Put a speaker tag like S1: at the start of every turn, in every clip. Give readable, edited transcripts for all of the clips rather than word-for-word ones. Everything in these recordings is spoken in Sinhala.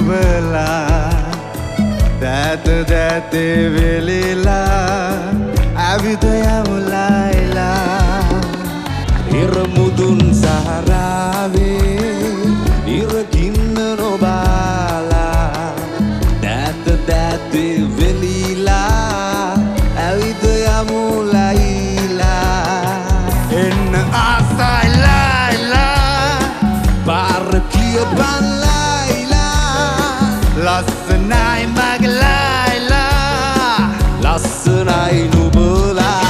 S1: නුඹලා දැත දැතේ වෙලිලා ඇවිද යමුලායිලා ඉර මුදුන් සහරාවේ ඉරකින්න නොබාලා දැත දැතේ වෙලිලා ඇවිද යමුලායිලා එන්න ආසයිලායිලා පාර කියපන්ලායිලා ලස්සනයි මගලායිලා ලස්සනයි නුඹලා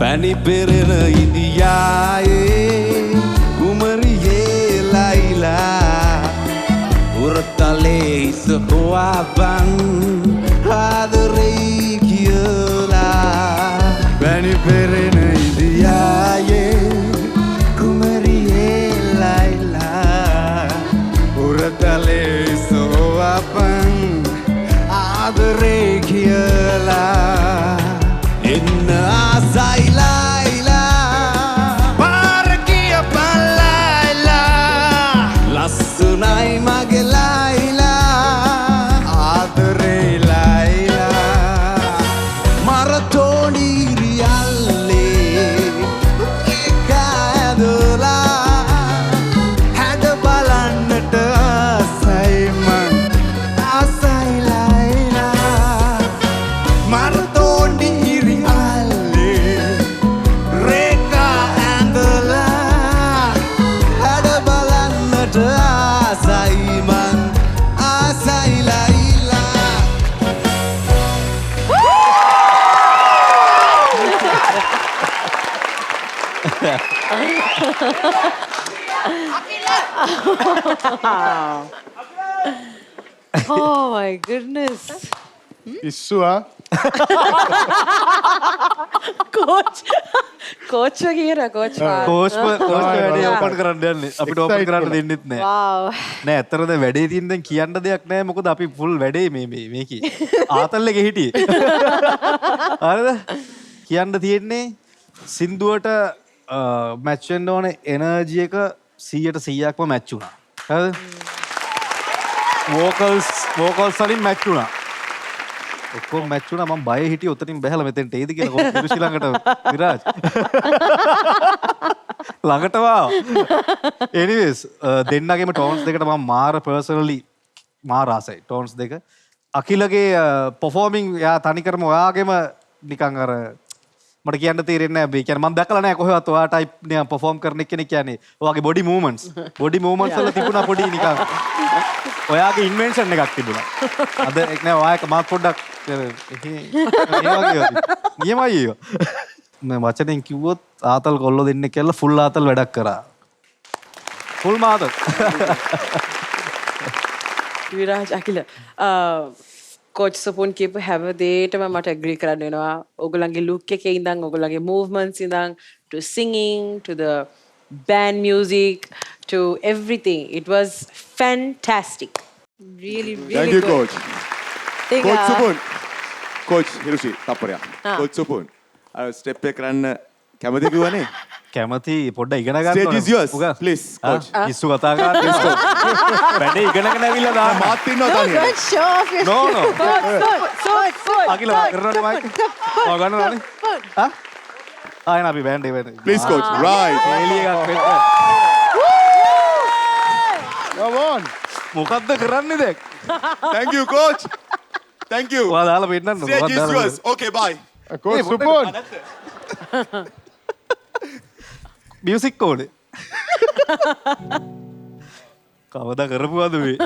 S1: පැණි පෙරෙන ඉන්දියායේ කුමරියේ ලයිලා උරතලේ ඉස හොයාපන් ආදරේ කියලා පැණි පෙරෙන ඉන්දියායේ කුමරියේ ලයිලා උරතලේ ඉස හොයාපන් ආදරේ කියලා එන්න ආසයිලායිලා පාර කියපන්ලායිලා ලස්සනයි මගේ ලයිලා ආදරේ ලයිලා මරතෝනි රියල්ලේ එකදලා හැඩ බලන්නට ආසයි මං ආසයිලායිලා මරතෝනි
S2: Oh my goodness.
S3: ඉස්සුවා
S2: කෝච් කියන කෝච්
S4: වැඩේ ඕපන් කරන්න යන්නේ අපිට ඕපන් කරන්න දෙන්නෙත් නෑ
S2: wow
S4: නෑ ඇත්තටද වැඩේ තියෙන දැන් කියන්න දෙයක් නෑ මොකද අපි ෆුල් වැඩේ මේකේ ආතල් එකේ හිටියේ හරිද කියන්න තියෙන්නේ සින්දුවට මැච් වෙන්න ඕනේ එනර්ජි එක 100%ක්ම මැච් වුණා හරිද වෝකල්ස් වලින් මැච් වුණා ඔක්කොම මැච් වුණා මම බය හිටියේ උතනින් බහැලා මෙතෙන්ට එයිද කියලා කොහොමද ඊට ළඟට විරාජ් ළඟට වා anyways දෙන්නගේම ටෝන්ස් දෙකට මම මාර පර්සනලි මාර ආසයි ටෝන්ස් දෙක අකිලගේ පර්ෆෝමින් යා තනිකරම ඔයාගේම නිකන් අර මට කියන්න තේරෙන්නේ නැහැ. ඒ කියන්නේ මම දැකලා නැහැ කොහෙවත් ඔයා ටයිප් නිකන් පර්ෆෝම් කරන කෙනෙක් කියන්නේ. ඔයාගේ බොඩි මූවමන්ට්ස් වල තිබුණා පොඩි නිකන්. ඔයාගේ ඉන්වෙන්ෂන් එකක් තිබුණා. අද එක් නෑ ඔයා එක මාත් පොඩ්ඩක් නියමයි ඒක. මම වචනෙන් කිව්වොත් ආතල් කොල්ලෝ දෙන්නෙක් කියලා ෆුල් ආතල් වැඩක් කරා. ෆුල් මාතල්.
S2: විරාජ් අකිල කෝච් සපෝන් කියපු හැම දෙයකටම මට ඇග්‍රී කරන්න වෙනවා. ඔයගොල්ලන්ගේ ලුක් එකේ ඉඳන් ඔයගොල්ලන්ගේ මූවමන්ට්ස් ඉඳන් to singing to the band music to everything. It was fantastic. Really
S3: thank you
S2: good.
S3: coach coach සපෝන් coach හිරුෂි තප්පරයක් coach සපෝන් ස්ටෙප් එක කරන්න කැමති කිව්වනේ
S4: කැමති පොඩ්ඩක් ඉගෙන ගන්න
S3: stage is yours please coach
S4: ඉස්සු කතා කරන්න වැඩේ ඉගෙනගෙන ඇවිල්ලා දාන්න
S3: මාත් ඉන්නවා තනියම
S2: Don't show off your
S4: No, no.
S2: Coach.
S4: Akila කරනවනේ මයික් ඔය ගන්නවනේ හා ආයෙ අපි බෑන්ඩ් එක වෙන්න
S3: please coach right
S4: එළිය එකක් වෙන්න
S3: come on
S4: මොකද්ද කරන්නේ දැන්
S3: thank you coach thank you
S4: ඔයා දාලා පෙන්නන්න
S3: stage is yours okay bye
S1: coach සුපෝන්
S4: මියුසික් ඕනේ කවදා කරපුවද මේ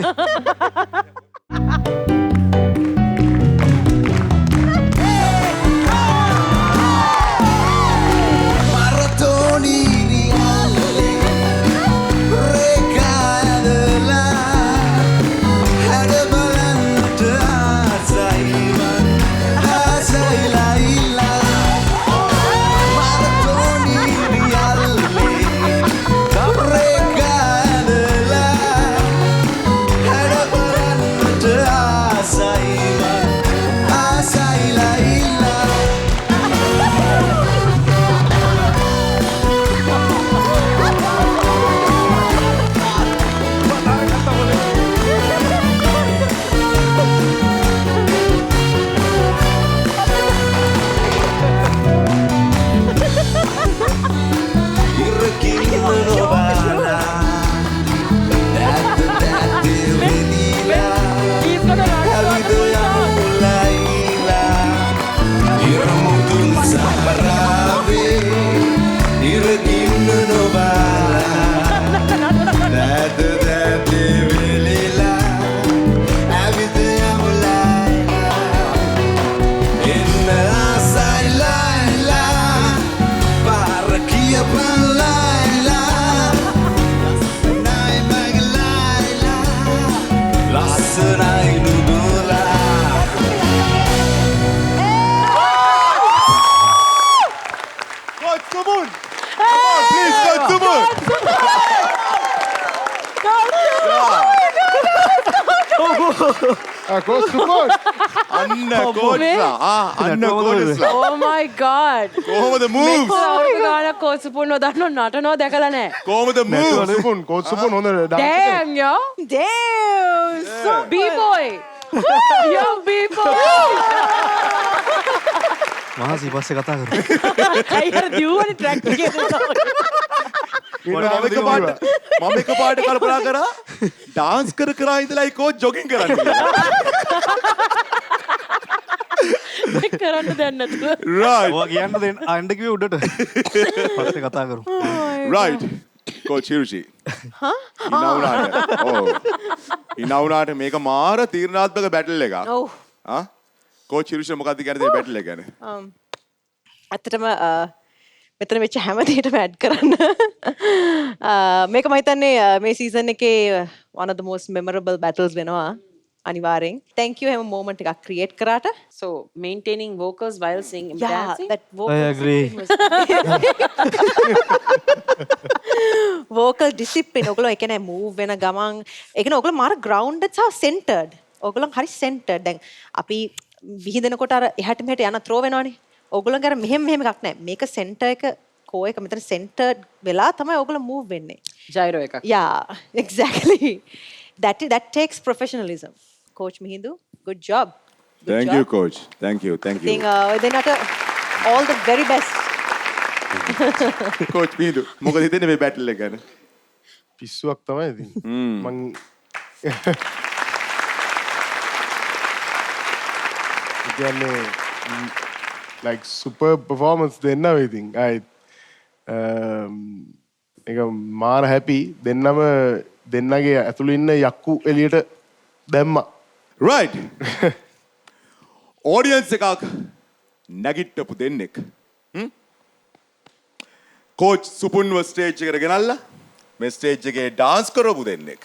S3: Coach Subun. Come on, please, Coach Subun.
S1: Coach Subun.
S3: අන්න coachලා. අන්න coachලා.
S2: Oh my god.
S3: කොහොමද moves?
S2: ගාන කෝසුපුන්නෝ දන්නව නටනෝ දැකලා නැහැ.
S3: කොහොමද moves?
S1: Coach Subun හොඳ dance.
S2: Damn yo. Damn. So B-boy. Yo B-boy.
S4: Mahasi පස්සේ කතා කරමු.
S2: අයියර දියුවනේ ට්‍රැක් එකේ.
S3: මම එකපාරට කල්පනා කරා ඩාන්ස් කර ඉඳලා coach jogging කරන්නේ.
S2: කරන්න දැන් නැතුව.
S3: Right.
S4: ඔයා කියන්න දෙන්න අඬ කිව්වේ උඩට. පස්සේ කතා කරමු.
S3: Right. Coach Hiroshi. ඉනවුනාට මේක මාර තීරණාත්මක බැටල් එකක්.
S2: ඔව්.
S3: Coach Hiroshi මොකක්ද කියන්නේ මේ බැටල් එක ගැන?
S5: ඇත්තටම මෙතන වෙච්ච හැම දෙයකටම ඇඩ් කරන්න මේක මම හිතන්නේ මේ සීසන් එකේ one of the most memorable battles වෙනවා අනිවාර්යෙන්. Thank you හැම moment එකක් create කරාට.
S2: So maintaining vocals while singing
S5: Yeah,
S2: dancing.
S5: that vocal
S4: I agree.
S5: vocal discipline ඔයගොල්ලෝ ඒ කියන්නේ move වෙන ගමන් ඒ කියන්නේ ඔයගොල්ලෝ මාර grounded සහ centered. ඔයගොල්ලෝ හරි centered. දැන් අපි විහිදෙනකොට අර එහාට මෙහාට යන throw වෙනවනේ. ඔයගොල්ලන්ගේ අර මෙහෙම එකක් නැහැ. මේක center එක කෝ එක මෙතන centered වෙලා තමයි ඔයගොල්ලෝ move වෙන්නේ.
S2: Gyro එකක්.
S5: Yeah, exactly. That takes professionalism. Coach Mihindu, good job. Good
S3: Thank
S5: job.
S3: you, coach. Thank you.
S5: I think then all the very best.
S3: Coach Mihindu, මොකද හිතන්නේ මේ බැටල් එක ගැන?
S1: පිස්සුවක් තමයි ඉතින්. මං කියන්නේ like super performance දෙන්නම ඉතින්. ඒක මාර happy දෙන්නගේ ඇතුළේ ඉන්න යක්කු එළියට දැම්මා.
S3: Right. Audience එකක් නැගිට්ටපු දෙන්නෙක්. Coach සුපුන්ව ස්ටේජ් එකට ගෙනල්ලා මේ ස්ටේජ් එකේ ඩාන්ස් කරපු දෙන්නෙක්.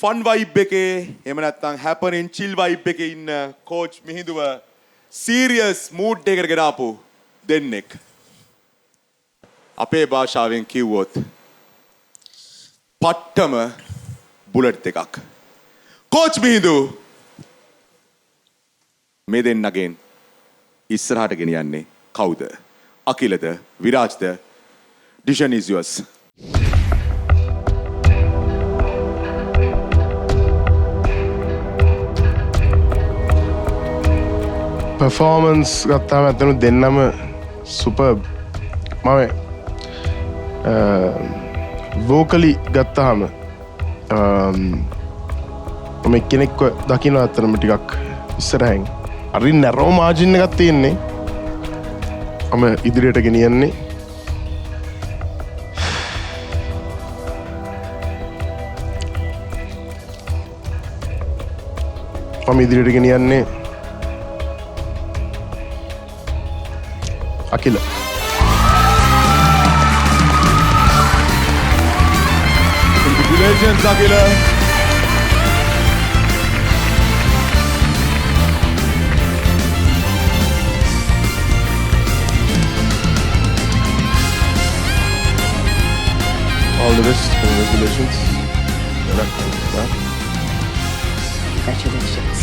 S3: ෆන් වයිබ් එකේ එහෙම නැත්නම් හැපනින් චිල් වයිබ් එකේ ඉන්න Coach මිහිඳුව සීරියස් මූඩ් එකකට ගෙනාපු දෙන්නෙක්. අපේ භාෂාවෙන් කිව්වොත් පට්ටම බුලට් එකක්. Coach මිහිඳු මේ දෙන්නගෙන් ඉස්සරහට ගෙනියන්නේ කවුද? අකිලද? විරාජ්ද? Decision is yours.
S1: performance ගත්තාම ඇත්තටම දෙන්නම superb. මම vocally ගත්තාම මම එක්කෙනෙක්ව දකින්න ඇත්තටම ටිකක් ඉස්සරහින් හරි නැරෝ මාජින් එකක් තියෙන්නේ. මම ඉදිරියට ගෙනියන්නේ Akila.
S3: Congratulations, Akila.
S1: All the best. Congratulations.
S2: Congratulations.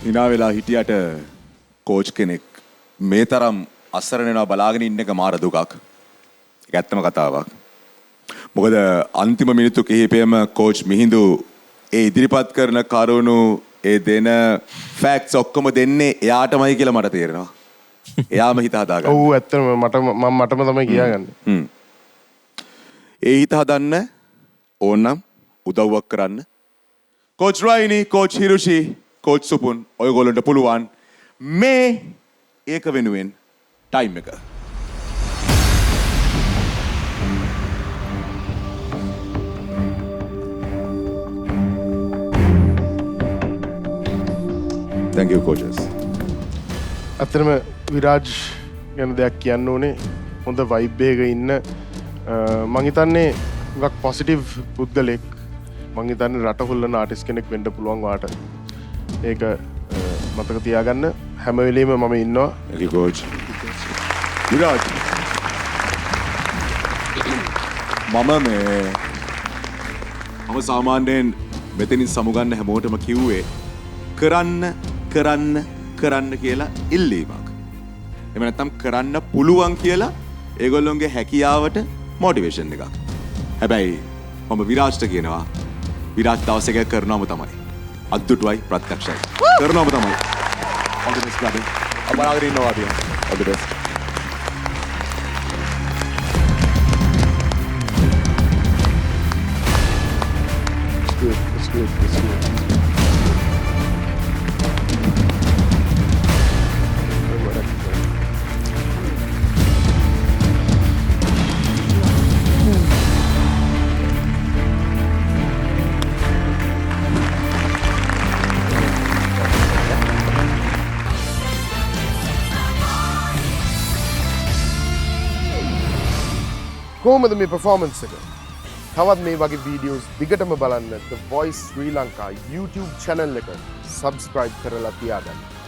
S3: හිනා වෙලා හිටියට කෝච් කෙනෙක් මේ තරම් අසරණ වෙනවා බලාගෙන ඉන්න එක මාර දුකක්. ඒක ඇත්තම කතාවක්. මොකද අන්තිම මිනිත්තු කිහිපෙම කෝච් මිහිඳු ඒ ඉදිරිපත් කරන කරුණු ඒ දෙන ෆැක්ට්ස් ඔක්කොම දෙන්නේ එයාටමයි කියලා මට තේරෙනවා. එයාම හිත හදාගන්න.
S1: ඔව් ඇත්තටම මටම තමයි කියාගන්නේ.
S3: ඒ හිත හදන්න ඕනනම් උදව්වක් කරන්න. Coach Raini, coach හිරුෂි, coach Supun ඔයගොල්ලන්ට පුළුවන් මේ ඒක වෙනුවෙන් ටයිම් එක. Thank you, coaches.
S1: ඇත්තටම විරාජ් ගැන දෙයක් කියන්න ඕනේ හොඳ වයිබ්බේක ඉන්න මංහිතන්නේ ගක් පොසිටිව් පුද්ගලෙක් මංහිතන්න රට හොල්ලන ආටිස් කෙනෙක් වෙන්ඩ පුළුවන් වාට ඒක මතක තියාගන්න හැමවෙලීම මම ඉන්නවා
S3: කෝච් විරාජ් මම සාමාන්‍යයෙන් මෙතනින් සමුගන්න හැමෝටම කිව්වේ කරන්න කරන්න කරන්න කියලා ඉල්ලීමක් එම නැත්තම් කරන්න පුළුවන් කියලා ඒගොල්ලොන්ගේ හැකියාවට මොටිවේෂන් එකක් හැබැයි මම විරාජ්ට කියනවා විරාජ් දවස් එක කරනවම තමයි අද්දුටුවයි ප්‍රත්‍යක්ෂයි කරනවම තමයි all the best brother අපරාගෙන ඉන්නවා අපි all the best
S1: It's good. කොහොමද මේ පර්ෆෝමන්ස් එක? තවත් මේ වගේ වීඩියෝස් දිගටම බලන්න The Voice Sri Lanka YouTube channel එක subscribe කරලා තියාගන්න.